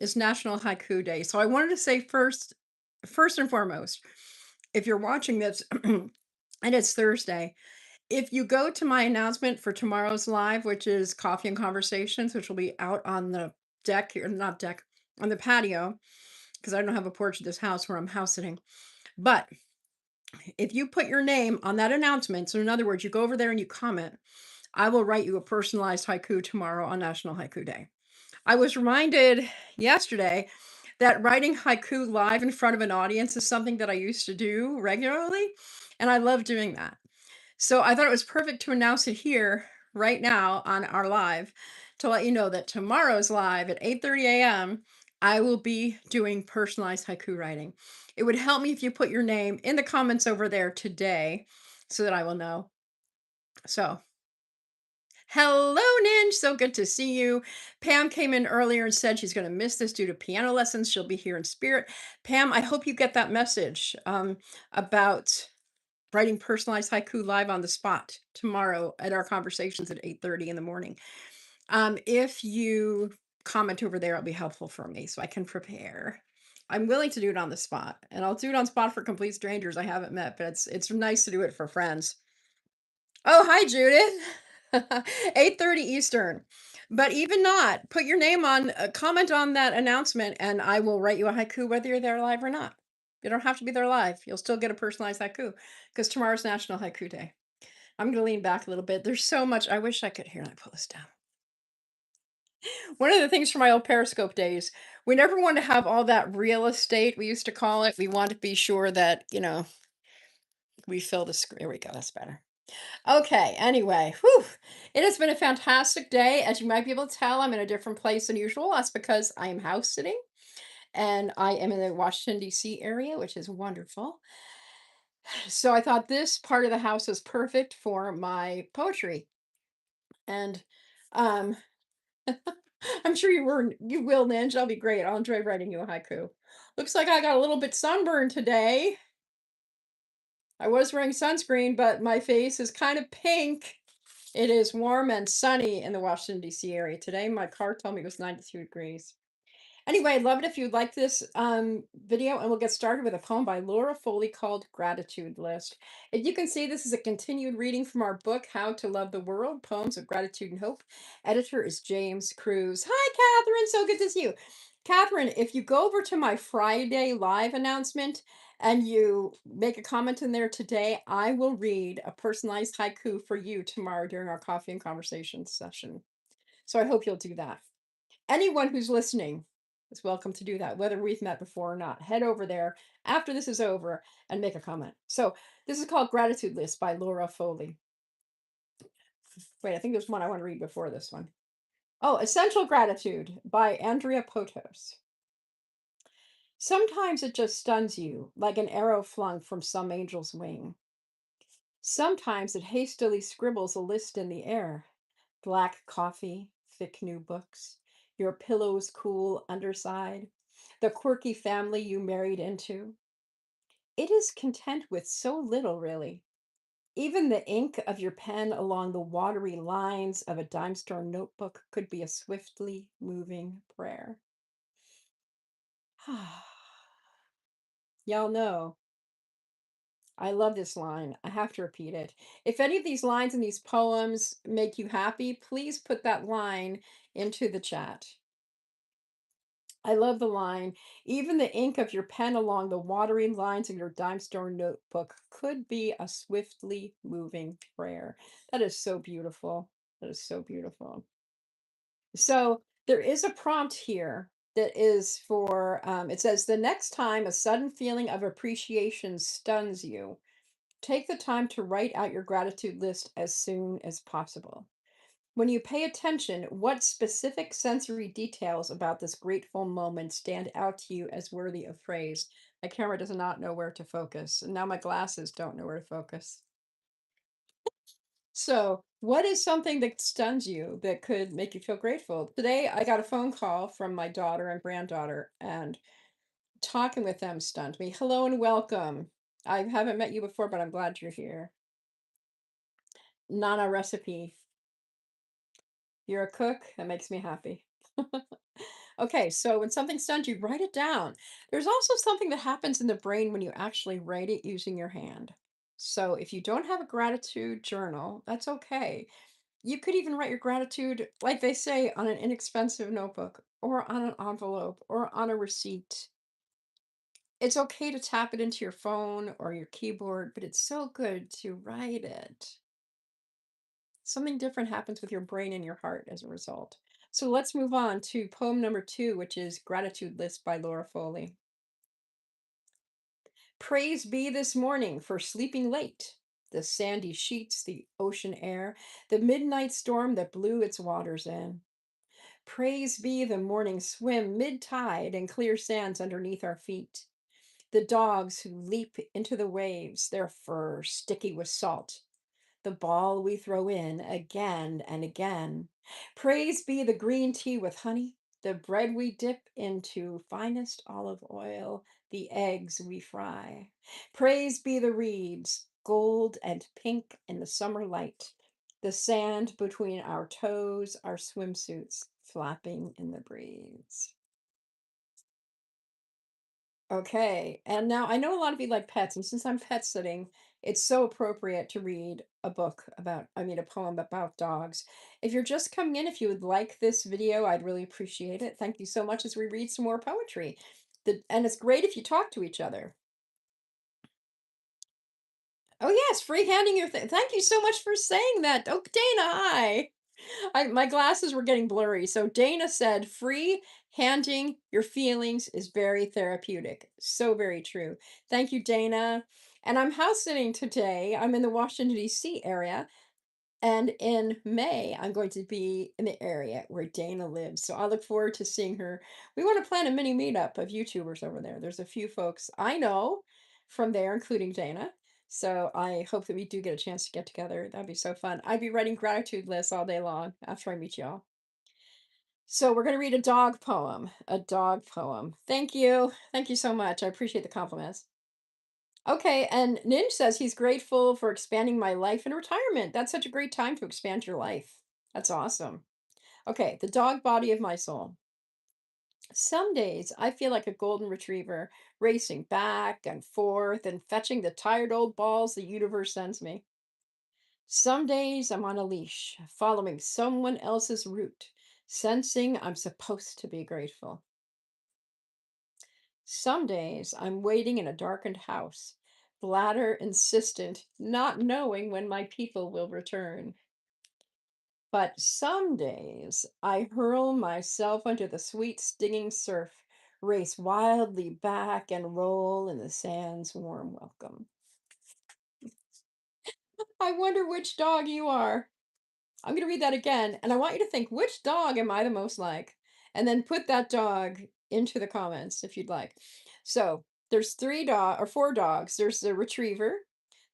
is National Haiku Day. So I wanted to say first and foremost, if you're watching this and it's Thursday, if you go to my announcement for tomorrow's live, which is Coffee and Conversations, which will be out on the deck, or not deck, on the patio, because I don't have a porch at this house where I'm house sitting. But if you put your name on that announcement, so in other words, you go over there and you comment, I will write you a personalized haiku tomorrow on National Haiku Day. I was reminded yesterday that writing haiku live in front of an audience is something that I used to do regularly, and I love doing that. So I thought it was perfect to announce it here right now on our live to let you know that tomorrow's live at 8:30 a.m. I will be doing personalized haiku writing. It would help me if you put your name in the comments over there today so that I will know. So, hello, Ninj. So good to see you. Pam came in earlier and said she's going to miss this due to piano lessons. She'll be here in spirit. Pam, I hope you get that message about writing personalized haiku live on the spot tomorrow at our conversations at 8:30 in the morning. If you comment over there, it'll be helpful for me so I can prepare. I'm willing to do it on the spot, and I'll do it on spot for complete strangers I haven't met, but it's nice to do it for friends. Oh, hi, Judith. 8:30 Eastern. But even not, put your name on, comment on that announcement, and I will write you a haiku whether you're there live or not. You don't have to be there live. You'll still get a personalized haiku because tomorrow's National Haiku Day. I'm going to lean back a little bit. There's so much. I wish I could. Here, let me pull this down. One of the things from my old Periscope days, we never wanted to have all that real estate, we used to call it. We wanted to be sure that, we fill the screen. There we go. That's better. Okay, anyway, whew, it has been a fantastic day. As you might be able to tell, I'm in a different place than usual. That's because I am house sitting and I am in the Washington, D.C. area, which is wonderful. So I thought this part of the house is perfect for my poetry. And um, I'm sure you will, Ninja. I'll be great. I'll enjoy writing you a haiku. Looks like I got a little bit sunburned today. I was wearing sunscreen, but my face is kind of pink. It is warm and sunny in the Washington, D.C. area today. My car told me it was 92 degrees. Anyway, I'd love it if you'd like this video, and we'll get started with a poem by Laura Foley called Gratitude List. As you can see, this is a continued reading from our book, How to Love the World, Poems of Gratitude and Hope. Editor is James Cruz. Hi, Catherine. So good to see you. Catherine, if you go over to my Friday live announcement and you make a comment in there today, I will read a personalized haiku for you tomorrow during our coffee and conversation session. So I hope you'll do that. Anyone who's listening is welcome to do that, whether we've met before or not. Head over there after this is over and make a comment. So this is called Gratitude List by Laura Foley. Wait, I think there's one I want to read before this one. Oh, Essential Gratitude by Andrea Potos. Sometimes it just stuns you like an arrow flung from some angel's wing. Sometimes it hastily scribbles a list in the air. Black coffee, thick new books, your pillow's cool underside, the quirky family you married into. It is content with so little, really. Even the ink of your pen along the watery lines of a dime store notebook could be a swiftly moving prayer. Y'all know I love this line. I have to repeat it. If any of these lines in these poems make you happy, please put that line into the chat. I love the line, even the ink of your pen along the watery lines of your dime store notebook could be a swiftly moving prayer. That is so beautiful. That is so beautiful. So there is a prompt here that is for, it says, the next time a sudden feeling of appreciation stuns you, take the time to write out your gratitude list as soon as possible. When you pay attention, what specific sensory details about this grateful moment stand out to you as worthy of praise? My camera does not know where to focus, and now my glasses don't know where to focus. So, what is something that stuns you that could make you feel grateful? Today, I got a phone call from my daughter and granddaughter, and talking with them stunned me. Hello and welcome. I haven't met you before, but I'm glad you're here. Nana recipe. You're a cook? That makes me happy. Okay, so when something stuns you, write it down. There's also something that happens in the brain when you actually write it using your hand. So if you don't have a gratitude journal, that's okay. You could even write your gratitude, like they say, on an inexpensive notebook or on an envelope or on a receipt. It's okay to tap it into your phone or your keyboard, but it's so good to write it. Something different happens with your brain and your heart as a result. So let's move on to poem number 2, which is Gratitude List by Laura Foley. Praise be this morning for sleeping late. The sandy sheets, the ocean air, the midnight storm that blew its waters in. Praise be the morning swim mid tide and clear sands underneath our feet. The dogs who leap into the waves, their fur sticky with salt. The ball we throw in again and again. Praise be the green tea with honey, the bread we dip into finest olive oil, the eggs we fry. Praise be the reeds, gold and pink in the summer light, the sand between our toes, our swimsuits flapping in the breeze. Okay. And now I know a lot of you like pets, and since I'm pet sitting, it's so appropriate to read a book about, I mean, a poem about dogs. If you're just coming in, if you would like this video, I'd really appreciate it. Thank you so much as we read some more poetry. And it's great if you talk to each other. Oh, yes, free handing your thing. Thank you so much for saying that. Oh, Dana, hi. My glasses were getting blurry. So Dana said, free handing your feelings is very therapeutic. So very true. Thank you, Dana. And I'm house sitting today. I'm in the Washington, D.C. area. And in May, I'm going to be in the area where Dana lives. So I look forward to seeing her. We want to plan a mini meetup of YouTubers over there. There's a few folks I know from there, including Dana. So I hope that we do get a chance to get together. That'd be so fun. I'd be writing gratitude lists all day long after I meet y'all. So we're going to read a dog poem. A dog poem. Thank you. Thank you so much. I appreciate the compliments. Okay, and Ninj says he's grateful for expanding my life in retirement. That's such a great time to expand your life. That's awesome. Okay, the dog body of my soul. Some days I feel like a golden retriever, racing back and forth and fetching the tired old balls the universe sends me. Some days I'm on a leash, following someone else's route, sensing I'm supposed to be grateful. Some days I'm waiting in a darkened house, bladder insistent, not knowing when my people will return. But some days I hurl myself into the sweet stinging surf, race wildly back and roll in the sand's warm welcome. I wonder which dog you are. I'm going to read that again, and I want you to think, which dog am I the most like? And then put that dog into the comments if you'd like. So there's four dogs. There's the retriever,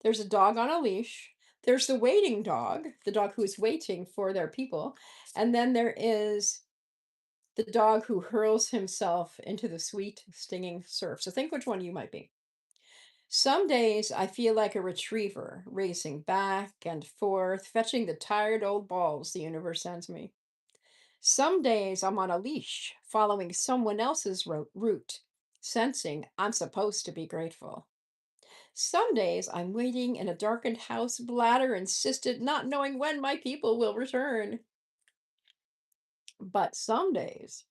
there's a dog on a leash, there's the waiting dog, the dog who is waiting for their people, and then there is the dog who hurls himself into the sweet stinging surf. So think which one you might be. Some days I feel like a retriever racing back and forth, fetching the tired old balls the universe sends me. Some days I'm on a leash, following someone else's route, sensing I'm supposed to be grateful. Some days I'm waiting in a darkened house, bladder insistent, not knowing when my people will return. But some days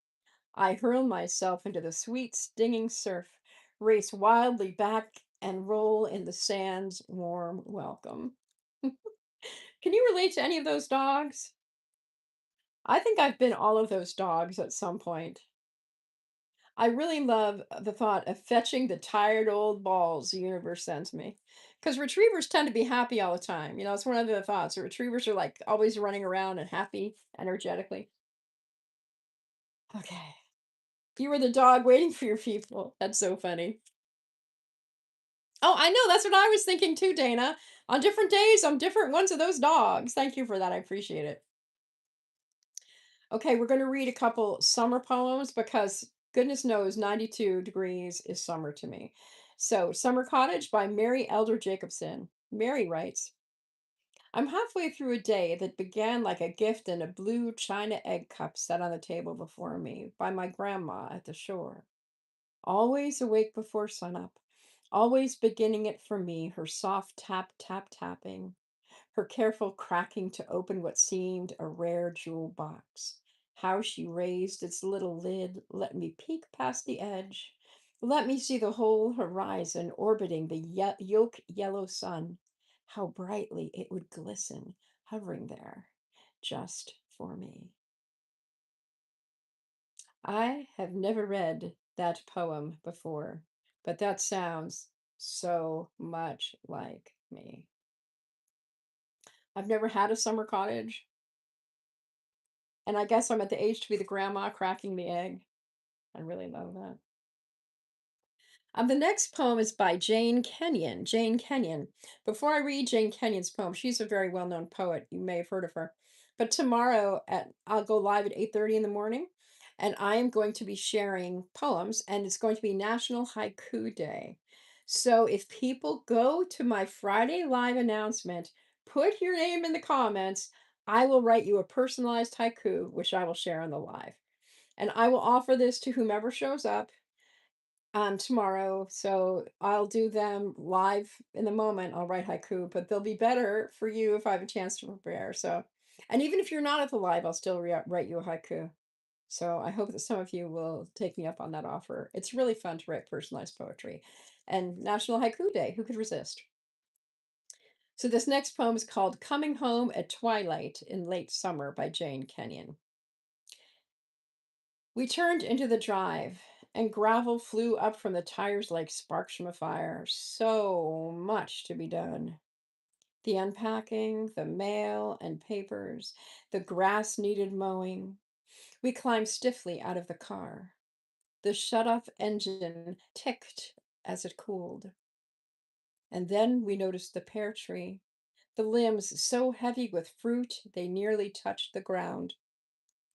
I hurl myself into the sweet, stinging surf, race wildly back, and roll in the sand's warm welcome. Can you relate to any of those dogs? I think I've been all of those dogs at some point. I really love the thought of fetching the tired old balls the universe sends me. Because retrievers tend to be happy all the time. You know, it's one of the thoughts. Retrievers are like always running around and happy energetically. Okay. You were the dog waiting for your people. That's so funny. Oh, I know. That's what I was thinking too, Dana. On different days, I'm different ones of those dogs. Thank you for that. I appreciate it. Okay, we're going to read a couple summer poems because goodness knows 92 degrees is summer to me. So, Summer Cottage by Mary Elder Jacobson. Mary writes, I'm halfway through a day that began like a gift in a blue china egg cup set on the table before me by my grandma at the shore. Always awake before sunup, always beginning it for me, her soft tap, tap, tapping, her careful cracking to open what seemed a rare jewel box. How she raised its little lid, let me peek past the edge. Let me see the whole horizon orbiting the yolk yellow sun. How brightly it would glisten, hovering there, just for me. I have never read that poem before, but that sounds so much like me. I've never had a summer cottage. And I guess I'm at the age to be the grandma cracking the egg. I really love that. The next poem is by Jane Kenyon. Jane Kenyon. Before I read Jane Kenyon's poem, she's a very well-known poet. You may have heard of her. But tomorrow I'll go live at 8:30 in the morning, and I am going to be sharing poems, and it's going to be National Haiku Day. So if people go to my Friday live announcement, put your name in the comments, I will write you a personalized haiku, which I will share on the live. And I will offer this to whomever shows up tomorrow. So I'll do them live in the moment. I'll write haiku, but they'll be better for you if I have a chance to prepare. So, and even if you're not at the live, I'll still write you a haiku. So I hope that some of you will take me up on that offer. It's really fun to write personalized poetry. And National Haiku Day, who could resist? So this next poem is called Coming Home at Twilight in Late Summer by Jane Kenyon. We turned into the drive, and gravel flew up from the tires like sparks from a fire. So much to be done. The unpacking, the mail and papers, the grass needed mowing. We climbed stiffly out of the car. The shut-off engine ticked as it cooled. And then we noticed the pear tree, the limbs so heavy with fruit they nearly touched the ground.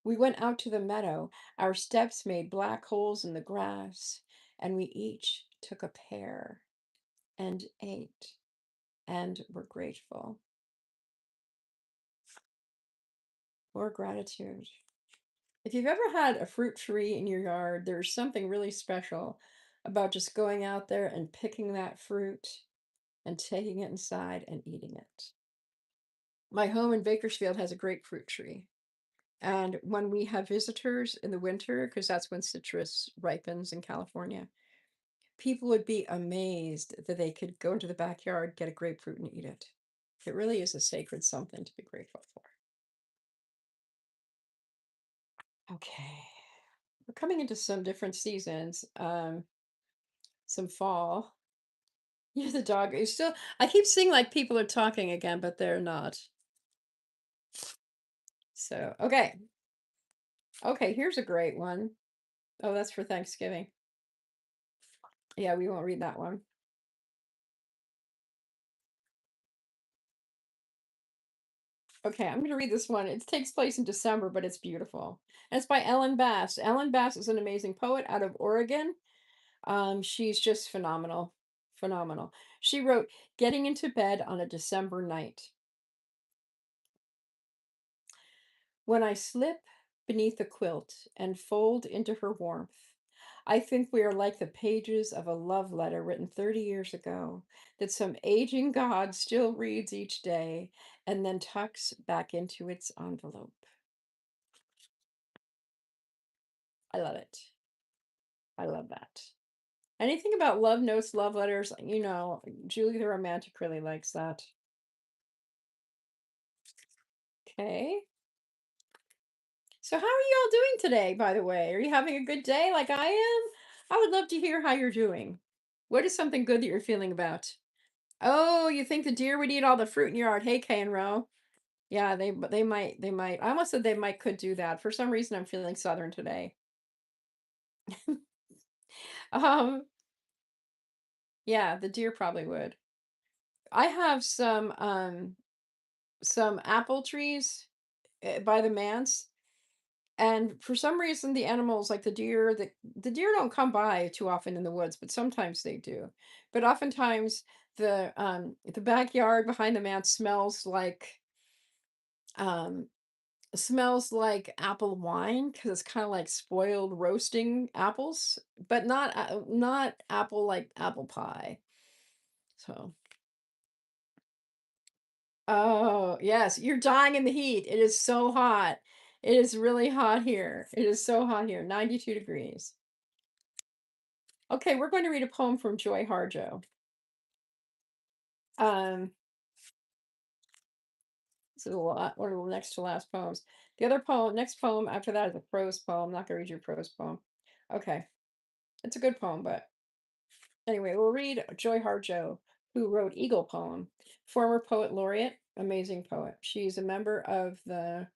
We went out to the meadow. Our steps made black holes in the grass, and we each took a pear and ate and were grateful. Or gratitude. If you've ever had a fruit tree in your yard, there's something really special about just going out there and picking that fruit and taking it inside and eating it. My home in Bakersfield has a grapefruit tree. And when we have visitors in the winter, because that's when citrus ripens in California, people would be amazed that they could go into the backyard, get a grapefruit, and eat it. It really is a sacred something to be grateful for. Okay. We're coming into some different seasons. Some fall. Yeah, the dog is still, I keep seeing like people are talking again, but they're not. So, okay. Okay, here's a great one. Oh, that's for Thanksgiving. Yeah, we won't read that one. Okay, I'm going to read this one. It takes place in December, but it's beautiful. And it's by Ellen Bass. Ellen Bass is an amazing poet out of Oregon. She's just phenomenal. Phenomenal. She wrote, Getting into bed on a December night. When I slip beneath the quilt and fold into her warmth, I think we are like the pages of a love letter written 30 years ago that some aging god still reads each day and then tucks back into its envelope. I love it. I love that. Anything about love notes, love letters, Julie the Romantic really likes that. Okay. So how are you all doing today, by the way? Are you having a good day like I am? I would love to hear how you're doing. What is something good that you're feeling about? Oh, you think the deer would eat all the fruit in your yard? Hey, K and Row. Yeah, they might. I almost said they might could do that. For some reason, I'm feeling southern today. Um, yeah, the deer probably would. I have some apple trees by the manse. And for some reason, the animals, like the deer don't come by too often in the woods, but sometimes they do. But oftentimes, the backyard behind the man um smells like apple wine because it's kind of like spoiled roasting apples, but not apple like apple pie. So, oh, yes, you're dying in the heat. It is so hot. It is really hot here. It is so hot here. 92 degrees. Okay, we're going to read a poem from Joy Harjo. Um, this is a lot, one of the next to last poems. The other poem, next poem after that is a prose poem. I'm not going to read your prose poem. Okay, it's a good poem, but anyway, we'll read Joy Harjo, who wrote Eagle Poem, former poet laureate, amazing poet. She's a member of the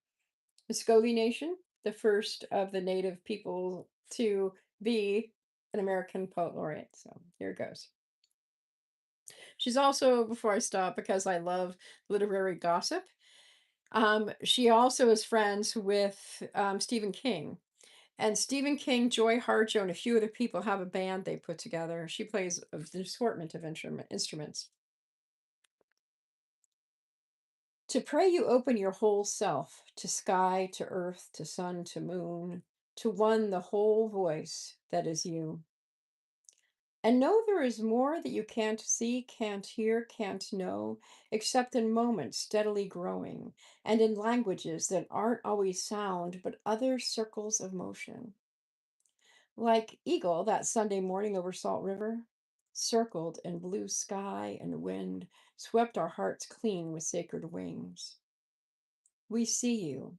Muscogee Nation, the first of the native people to be an American poet laureate. So here it goes. She's also, before I stop, because I love literary gossip, she also is friends with Stephen King. And Stephen King, Joy Harjo, and a few other people have a band they put together. She plays an assortment of instruments. To pray you open your whole self to sky, to earth, to sun, to moon, to one the whole voice that is you. And know there is more that you can't see, can't hear, can't know, except in moments steadily growing, and in languages that aren't always sound, but other circles of motion. Like Eagle that Sunday morning over Salt River, circled in blue sky and wind, swept our hearts clean with sacred wings. We see you.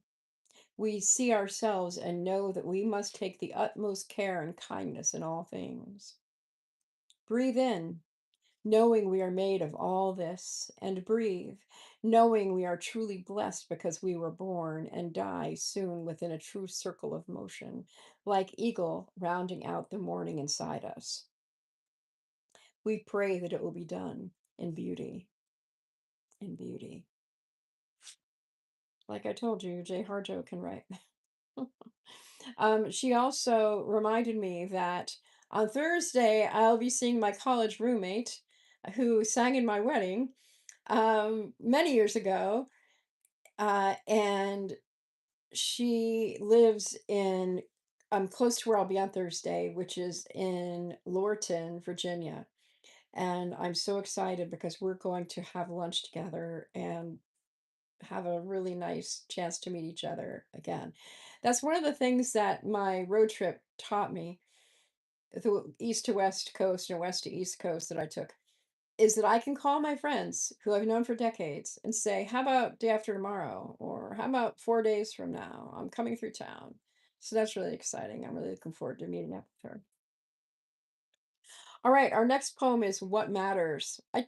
We see ourselves and know that we must take the utmost care and kindness in all things. Breathe in, knowing we are made of all this, and breathe, knowing we are truly blessed because we were born and die soon within a true circle of motion, like eagle rounding out the morning inside us. We pray that it will be done in beauty, in beauty. Like I told you, Jay Harjo can write. She also reminded me that on Thursday I'll be seeing my college roommate who sang in my wedding many years ago. And she lives in close to where I'll be on Thursday, which is in Lorton, Virginia. And I'm so excited because we're going to have lunch together and have a really nice chance to meet each other again. That's one of the things that my road trip taught me, the east to west coast and west to east coast that I took, is that I can call my friends who I've known for decades and say, "How about day after tomorrow?" Or "How about 4 days from now? I'm coming through town." So that's really exciting. I'm really looking forward to meeting up with her. All right, our next poem is What Matters. But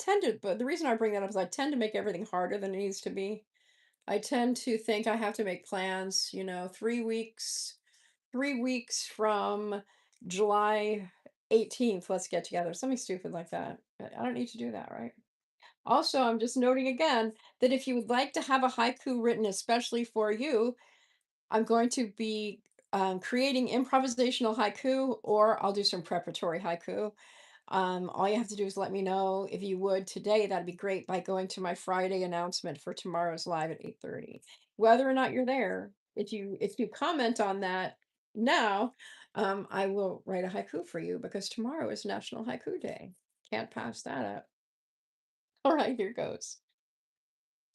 the reason I bring that up is I tend to make everything harder than it needs to be. I tend to think I have to make plans, 3 weeks from July 18th, let's get together. Something stupid like that. But I don't need to do that, right? Also, I'm just noting again that if you would like to have a haiku written especially for you, I'm going to be creating improvisational haiku, or I'll do some preparatory haiku. All you have to do is let me know if you would today. That'd be great by going to my Friday announcement for tomorrow's live at 8:30. Whether or not you're there, if you comment on that now, I will write a haiku for you because tomorrow is National Haiku Day. Can't pass that up. All right, here goes.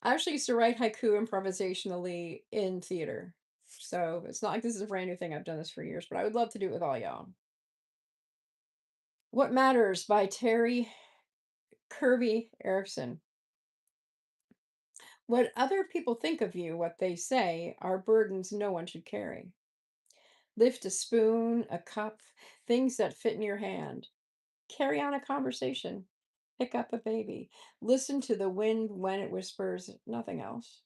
I actually used to write haiku improvisationally in theater. So it's not like this is a brand new thing. I've done this for years, but I would love to do it with all y'all. What Matters by Terry Kirby Erickson. What other people think of you, what they say, are burdens no one should carry. Lift a spoon, a cup, things that fit in your hand. Carry on a conversation. Pick up a baby. Listen to the wind when it whispers, nothing else.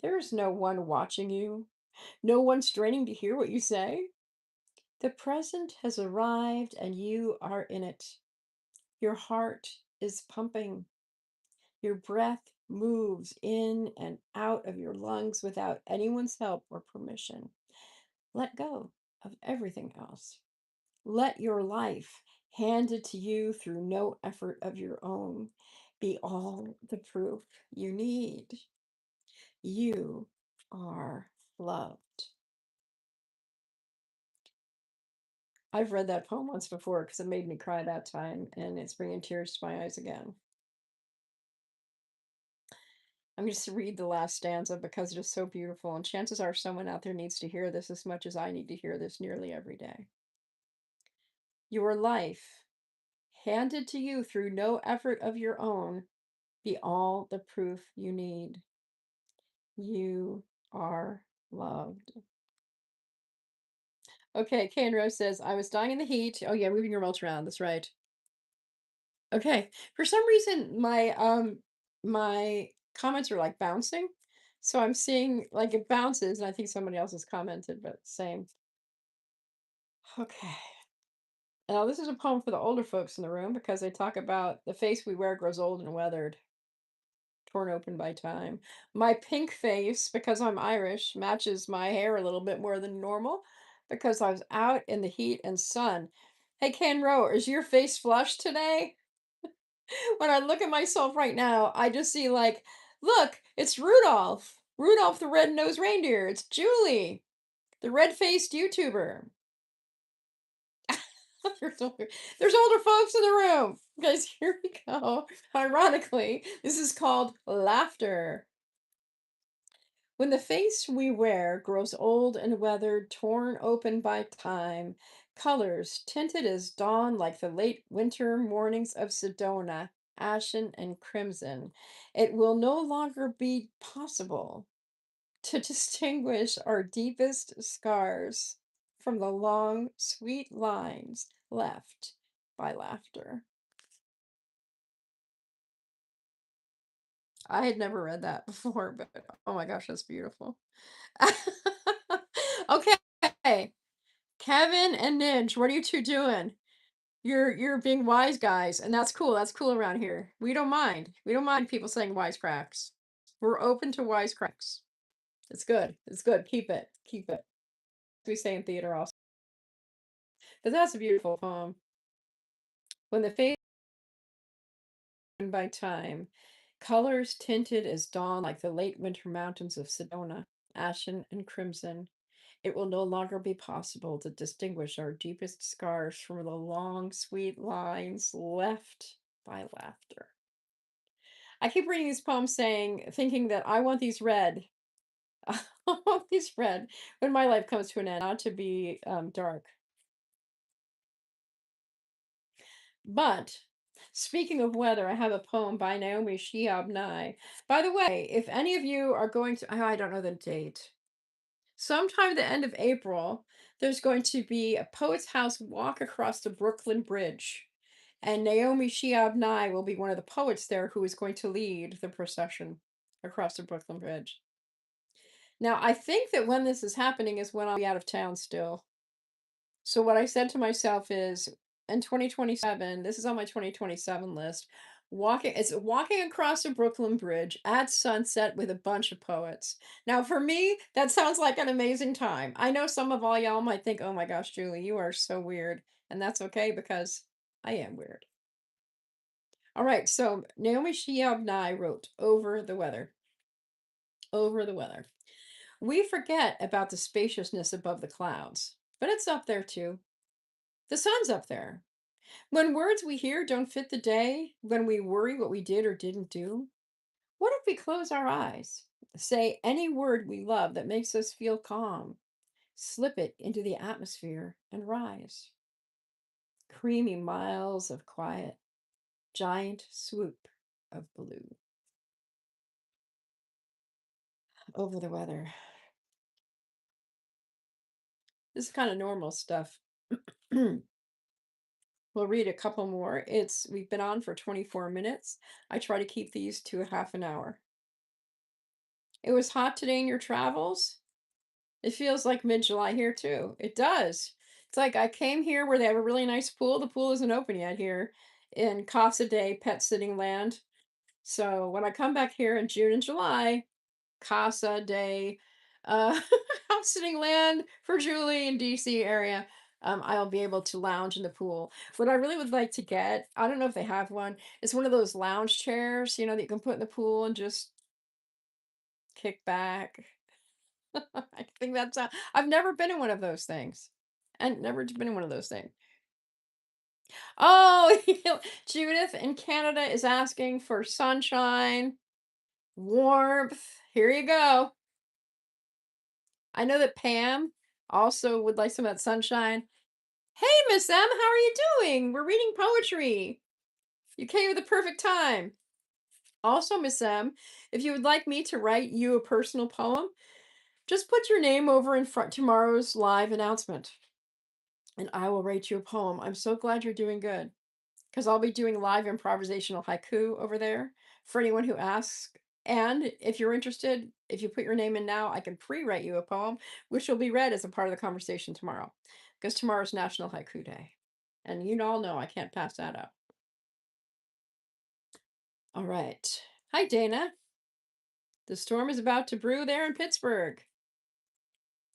There is no one watching you, no one straining to hear what you say. The present has arrived and you are in it. Your heart is pumping. Your breath moves in and out of your lungs without anyone's help or permission. Let go of everything else. Let your life handed to you through no effort of your own, be all the proof you need. You are loved. I've read that poem once before because it made me cry that time, and it's bringing tears to my eyes again. I'm just to read the last stanza because it is so beautiful, and chances are someone out there needs to hear this as much as I need to hear this nearly every day. Your life, handed to you through no effort of your own, be all the proof you need. You are loved. Okay, Kay and Rose says, I was dying in the heat. Oh yeah, moving your remote around. That's right. Okay. For some reason, my comments are like bouncing. So I'm seeing like it bounces, and I think somebody else has commented, but same. Okay. Now this is a poem for the older folks in the room because they talk about the face we wear grows old and weathered, torn open by time. My pink face, because I'm Irish, matches my hair a little bit more than normal because I was out in the heat and sun. Hey, Ken Rowe, is your face flushed today? When I look at myself right now, I just see like, look, it's Rudolph. Rudolph the red-nosed reindeer. It's Julie, the red-faced YouTuber. There's older folks in the room. Guys, here we go. Ironically, this is called laughter. When the face we wear grows old and weathered, torn open by time, colors tinted as dawn like the late winter mornings of Sedona, ashen and crimson, it will no longer be possible to distinguish our deepest scars from the long, sweet lines left by laughter. I had never read that before, but oh my gosh, that's beautiful. Okay, Kevin and Ninja, what are you two doing? You're being wise guys, and that's cool. That's cool around here. We don't mind. We don't mind people saying wisecracks. We're open to wisecracks. It's good. It's good. Keep it. Keep it. We say in theater also. But that's a beautiful poem. When the face by time, colors tinted as dawn like the late winter mountains of Sedona, ashen and crimson, it will no longer be possible to distinguish our deepest scars from the long, sweet lines left by laughter. I keep reading these poems thinking that I want these read. I want these read when my life comes to an end, not to be dark. But speaking of weather, I have a poem by Naomi Shihab Nye. By the way, if any of you are going to, I don't know the date, sometime the end of April, there's going to be a Poets House walk across the Brooklyn Bridge. And Naomi Shihab Nye will be one of the poets there who is going to lead the procession across the Brooklyn Bridge. Now, I think that when this is happening is when I'll be out of town still. So what I said to myself is in 2027, this is on my 2027 list, walking across the Brooklyn Bridge at sunset with a bunch of poets. Now for me, that sounds like an amazing time. I know some of all y'all might think, "Oh my gosh, Julie, you are so weird." And that's okay because I am weird. All right, so Naomi Shihab Nye wrote Over the Weather. Over the Weather. We forget about the spaciousness above the clouds, but it's up there too. The sun's up there. When words we hear don't fit the day, when we worry what we did or didn't do, what if we close our eyes? Say any word we love that makes us feel calm, slip it into the atmosphere and rise. Creamy miles of quiet, giant swoop of blue. Over the weather. This is kind of normal stuff. We'll read a couple more. We've been on for 24 minutes. I try to keep these to a half an hour. It was hot today in your travels. It feels like mid-July here too. It does. It's like I came here where they have a really nice pool. The pool isn't open yet here in Casa Day Pet Sitting Land. So when I come back here in June and July, Casa Day uh house sitting land for Julie in DC area. I'll be able to lounge in the pool. What I really would like to get, I don't know if they have one, is one of those lounge chairs, that you can put in the pool and just kick back. I think I've never been in one of those things. And never been in one of those things. Oh, Judith in Canada is asking for sunshine, warmth. Here you go. I know that Pam also would like some of that sunshine. Hey, Miss M, how are you doing? We're reading poetry. You came at the perfect time. Also, Miss M, if you would like me to write you a personal poem, just put your name over in front tomorrow's live announcement, and I will write you a poem. I'm so glad you're doing good because I'll be doing live improvisational haiku over there for anyone who asks. And if you're interested, if you put your name in now, I can pre-write you a poem, which will be read as a part of the conversation tomorrow, because tomorrow's National Haiku Day. And you all know I can't pass that up. All right. Hi, Dana. The storm is about to brew there in Pittsburgh.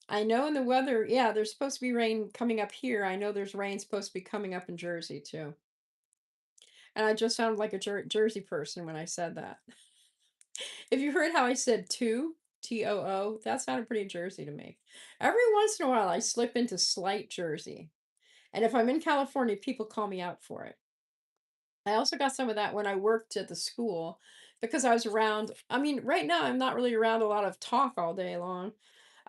I know in the weather, yeah, there's supposed to be rain coming up here. I know there's rain supposed to be coming up in Jersey too. And I just sounded like a Jersey person when I said that. If you heard how I said too, Too, that sounded pretty Jersey to me. Every once in a while, I slip into slight Jersey. And if I'm in California, people call me out for it. I also got some of that when I worked at the school because I was around. I mean, right now, I'm not really around a lot of talk all day long,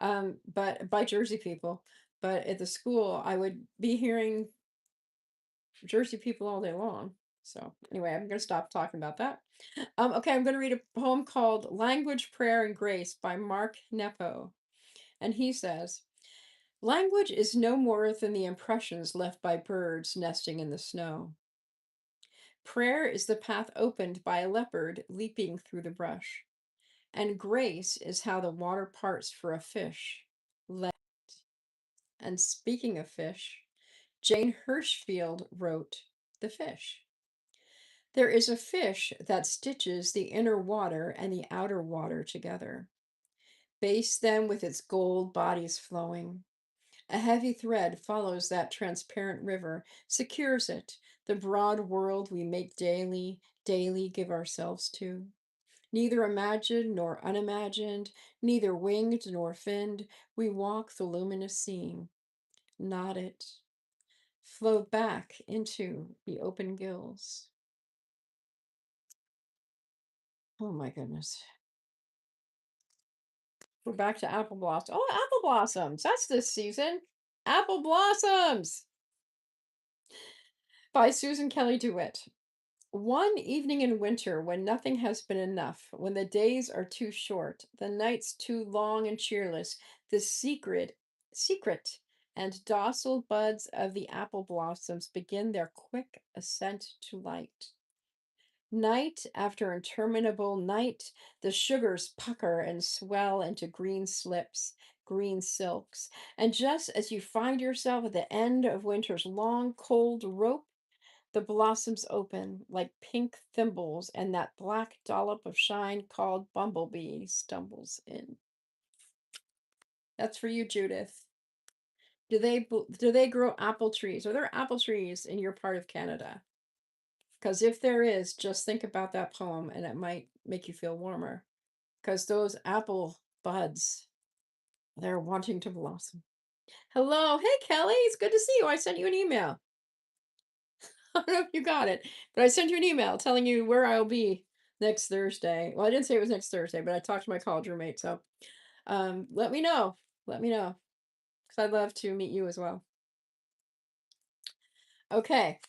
but by Jersey people. But at the school, I would be hearing Jersey people all day long. So anyway, I'm going to stop talking about that. Okay, I'm going to read a poem called Language, Prayer, and Grace by Mark Nepo. And he says, language is no more than the impressions left by birds nesting in the snow. Prayer is the path opened by a leopard leaping through the brush. And grace is how the water parts for a fish. And speaking of fish, Jane Hirschfield wrote The Fish. There is a fish that stitches the inner water and the outer water together, baste them with its gold bodies flowing. A heavy thread follows that transparent river, secures it, the broad world we make daily, daily give ourselves to. Neither imagined nor unimagined, neither winged nor finned, we walk the luminous seam, knot it, flow back into the open gills. Oh my goodness. We're back to apple blossom. Oh, apple blossoms. That's this season. Apple Blossoms by Susan Kelly DeWitt. One evening in winter, when nothing has been enough, when the days are too short, the nights too long and cheerless, the secret and docile buds of the apple blossoms begin their quick ascent to light. Night after interminable night, the sugars pucker and swell into green slips, green silks. And just as you find yourself at the end of winter's long, cold rope, the blossoms open like pink thimbles, and that black dollop of shine called bumblebee stumbles in. That's for you, Judith. Do they grow apple trees? Are there apple trees in your part of Canada? Because if there is, just think about that poem and it might make you feel warmer. Because those apple buds, they're wanting to blossom. Hello. Hey, Kelly. It's good to see you. I sent you an email. I don't know if you got it, but I sent you an email telling you where I'll be next Thursday. Well, I didn't say it was next Thursday, but I talked to my college roommate. So let me know. Let me know. Because I'd love to meet you as well. Okay.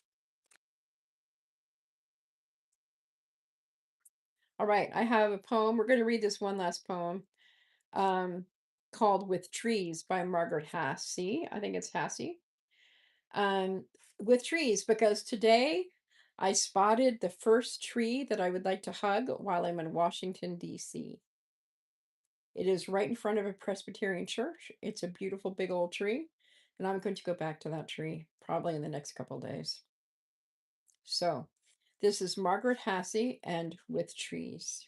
All right. I have a poem. We're going to read this one last poem um, called With Trees by Margaret Hassey. I think it's Hassey. Um, with trees, because today I spotted the first tree that I would like to hug while I'm in Washington, D.C. It is right in front of a Presbyterian church. It's a beautiful big old tree, and I'm going to go back to that tree probably in the next couple days. So, this is Margaret Hassey and With Trees.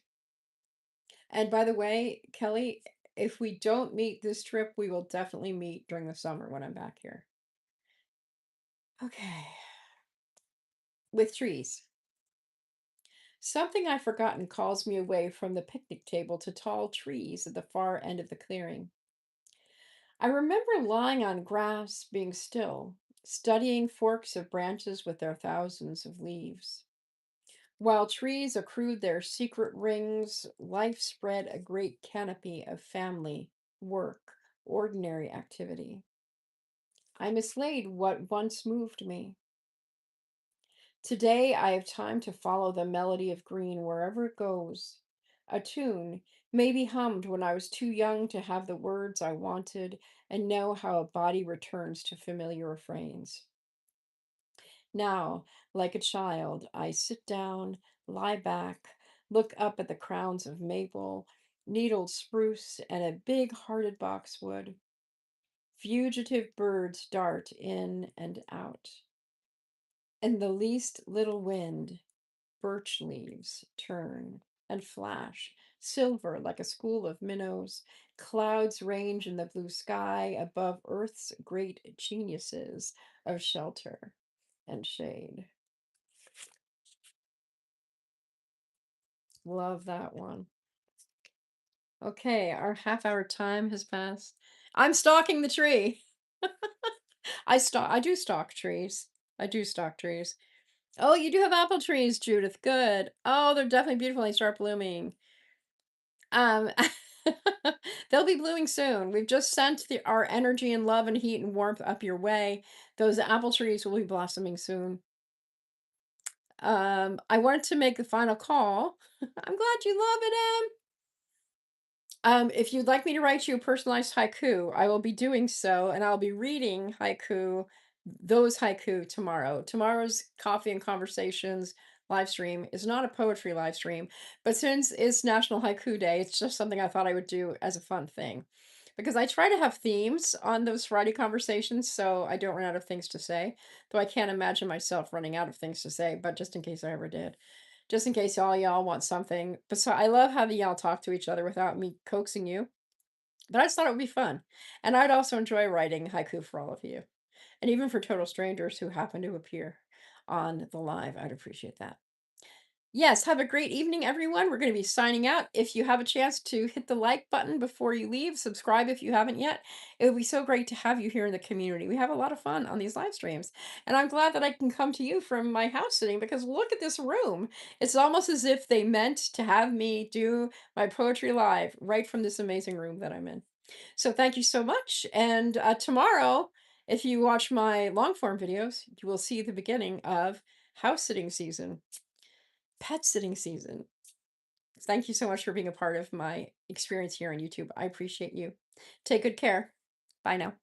And by the way, Kelly, if we don't meet this trip, we will definitely meet during the summer when I'm back here. Okay. With trees. Something I've forgotten calls me away from the picnic table to tall trees at the far end of the clearing. I remember lying on grass, being still, studying forks of branches with their thousands of leaves. While trees accrued their secret rings, life spread a great canopy of family, work, ordinary activity. I mislaid what once moved me. Today I have time to follow the melody of green wherever it goes. A tune, maybe hummed when I was too young to have the words I wanted and know how a body returns to familiar refrains. Now, like a child, I sit down, lie back, look up at the crowns of maple, needled spruce, and a big hearted boxwood. Fugitive birds dart in and out. And the least little wind, birch leaves turn and flash, silver like a school of minnows. Clouds range in the blue sky above Earth's great geniuses of shelter and shade. Love that one. Okay, our half-hour time has passed. I'm stalking the tree. I do stalk trees. I do stalk trees. Oh, you do have apple trees, Judith. Good. Oh, they're definitely beautiful. They start blooming. Um, they'll be blooming soon. We've just sent our energy and love and heat and warmth up your way. Those apple trees will be blossoming soon. I wanted to make the final call. I'm glad you love it, if you'd like me to write you a personalized haiku, I will be doing so, and I'll be reading those haiku tomorrow. Tomorrow's Coffee and Conversations live stream is not a poetry live stream, but since it's National Haiku Day, it's just something I thought I would do as a fun thing. Because I try to have themes on those Friday conversations so I don't run out of things to say, though I can't imagine myself running out of things to say, but just in case I ever did. Just in case all y'all want something. But so I love having y'all talk to each other without me coaxing you. But I just thought it would be fun. And I'd also enjoy writing haiku for all of you. And even for total strangers who happen to appear on the live, I'd appreciate that. Yes, have a great evening, everyone. We're going to be signing out. If you have a chance to hit the like button before you leave, subscribe if you haven't yet. It would be so great to have you here in the community. We have a lot of fun on these live streams. And I'm glad that I can come to you from my house sitting because look at this room. It's almost as if they meant to have me do my poetry live right from this amazing room that I'm in. So thank you so much. And tomorrow, if you watch my long form videos, you will see the beginning of house sitting season, pet sitting season. Thank you so much for being a part of my experience here on YouTube. I appreciate you. Take good care. Bye now.